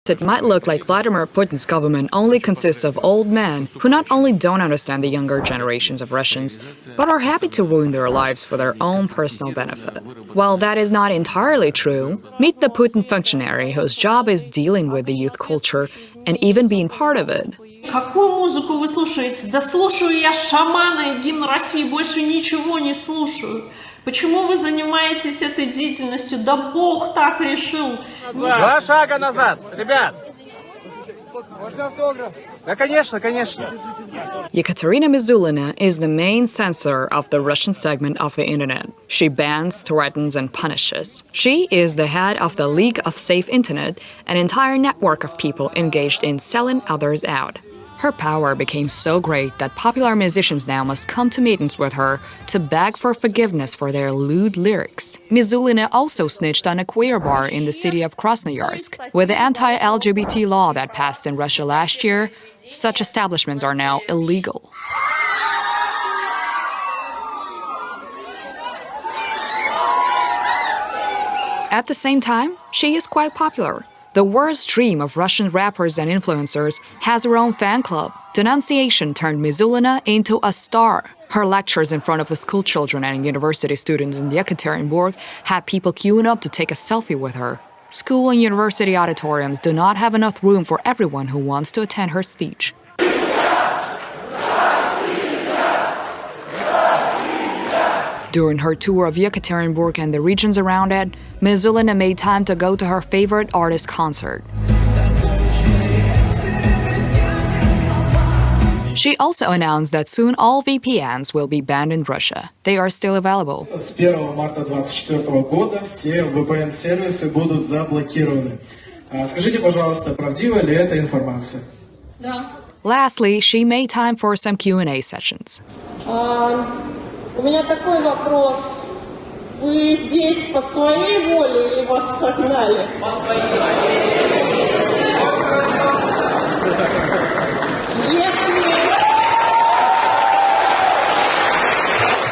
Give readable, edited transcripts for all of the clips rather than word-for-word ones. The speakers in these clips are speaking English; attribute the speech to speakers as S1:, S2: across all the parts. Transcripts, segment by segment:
S1: It might look like Vladimir Putin's government only consists of old men who not only don't understand the younger generations of Russians, but are happy to ruin their lives for their own personal benefit. While that is not entirely true, meet the Putin functionary whose job is dealing with the youth culture and even being part of it.
S2: Какую музыку вы слушаете? Да слушаю я шамана и гимн России, больше ничего не слушаю. Почему вы занимаетесь этой деятельностью? Да Бог так решил.
S3: Два шага назад, ребят. Можно автограф? Да, конечно.
S1: Ekaterina Mizulina is the main censor of the Russian segment of the internet. She bans, threatens, and punishes. She is the head of the League of Safe Internet, an entire network of people engaged in selling others out. Her power became so great that popular musicians now must come to meetings with her to beg for forgiveness for their lewd lyrics. Mizulina also snitched on a queer bar in the city of Krasnoyarsk. With the anti-LGBT law that passed in Russia last year, such establishments are now illegal. At the same time, she is quite popular. The worst dream of Russian rappers and influencers has her own fan club. Denunciation turned Mizulina into a star. Her lectures in front of the school children and university students in Yekaterinburg had people queuing up to take a selfie with her. School and university auditoriums do not have enough room for everyone who wants to attend her speech. During her tour of Yekaterinburg and the regions around it, Mizulina made time to go to her favorite artist concert. She also announced that soon all VPNs will be banned in Russia. They are still available.
S4: С 1 марта 2024 года все VPN-сервисы будут заблокированы. Скажите, пожалуйста, правдива ли эта информация?
S2: Да.
S1: Lastly, she made time for some Q&A sessions.
S2: У меня такой вопрос. Вы здесь по своей воле или вас согнали? По своей.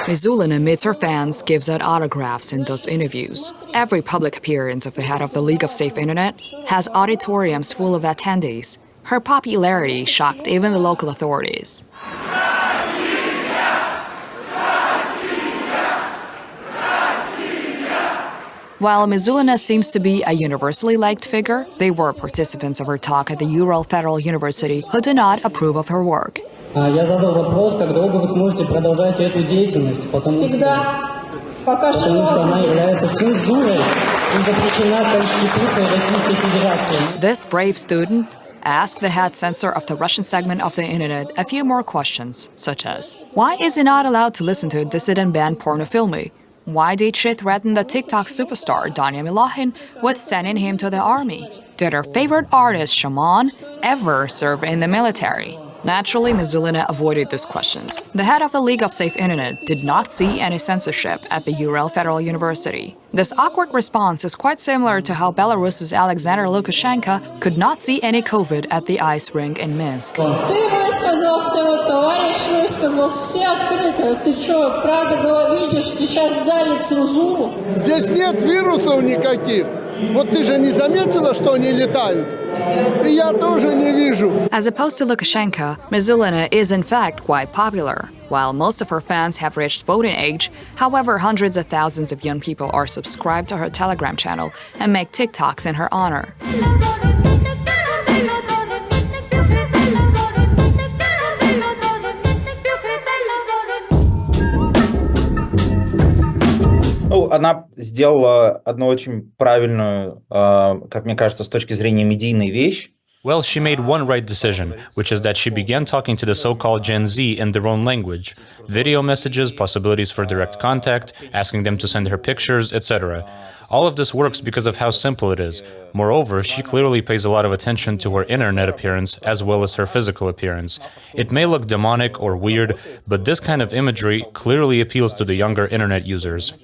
S1: Mizulina meets her fans, gives out autographs, and does interviews. Every public appearance of the head of the League of Safe Internet has auditoriums full of attendees. Her popularity shocked even the local authorities. While Mizulina seems to be a universally liked figure, there were participants of her talk at the Ural Federal University who do not approve of her work.
S5: Я задал вопрос, как долго вы сможете продолжать эту деятельность, потому что она является цензурой и запрещена Конституцией Российской Федерации.
S1: This brave student asked the head censor of the Russian segment of the internet a few more questions, such as, why is he not allowed to listen to a dissident band Pornofilmy? Why did she threaten the TikTok superstar Danya Milahin with sending him to the army? Did her favorite artist, Shaman, ever serve in the military? Naturally, Mizulina avoided these questions. The head of the League of Safe Internet did not see any censorship at the Ural Federal University. This awkward response is quite similar to how Belarus's Alexander Lukashenko could not see any COVID at the ice rink in Minsk.
S2: Ты высказался, вот товарищ высказался, все открыто. Ты что, правда видишь сейчас в зале цензуру?
S6: Здесь нет вирусов никаких. Вот ты же не заметила, что они летают? И я тоже не вижу.
S1: As opposed to Lukashenko, Mizulina is in fact quite popular. While most of her fans have reached voting age, however, hundreds of thousands of young people are subscribed to her Telegram channel and make TikToks in her honor.
S7: Ну, она сделала одну очень правильную, как мне кажется, с точки зрения медийной вещь.
S8: Well, she made one right decision, which is that she began talking to the so-called Gen Z in their own language. Video messages, possibilities for direct contact, asking them to send her pictures, etc. All of this works because of how simple it is. Moreover, she clearly pays a lot of attention to her internet appearance as well as her physical appearance. It may look demonic or weird, but this kind of imagery clearly appeals to the younger internet users.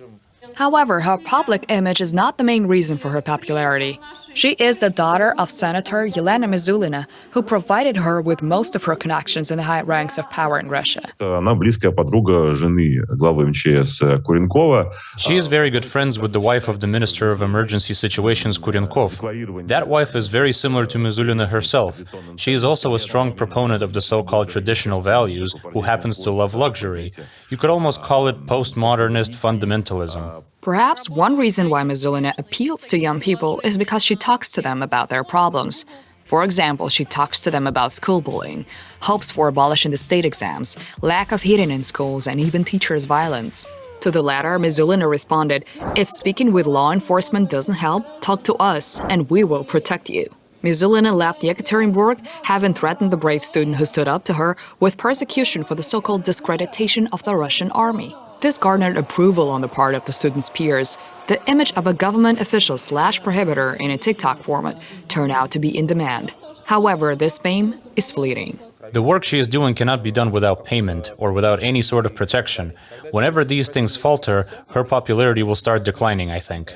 S1: However, her public image is not the main reason for her popularity. She is the daughter of Senator Yelena Mizulina, who provided her with most of her connections in the high ranks of power in Russia.
S9: Она близкая подруга жены главы МЧС Куренкова.
S8: She is very good friends with the wife of the Minister of Emergency Situations, Kurenkov. That wife is very similar to Mizulina herself. She is also a strong proponent of the so-called traditional values, who happens to love luxury. You could almost call it postmodernist fundamentalism.
S1: Perhaps one reason why Mizulina appeals to young people is because she talks to them about their problems. For example, she talks to them about school bullying, hopes for abolishing the state exams, lack of heating in schools, and even teachers' violence. To the latter, Mizulina responded, "If speaking with law enforcement doesn't help, talk to us, and we will protect you." Mizulina left Yekaterinburg, having threatened the brave student who stood up to her with persecution for the so-called discreditation of the Russian army. This garnered approval on the part of the students' peers. The image of a government official/prohibitor in a TikTok format turned out to be in demand. However, this fame is fleeting.
S8: The work she is doing cannot be done without payment or without any sort of protection. Whenever these things falter, her popularity will start declining, I think.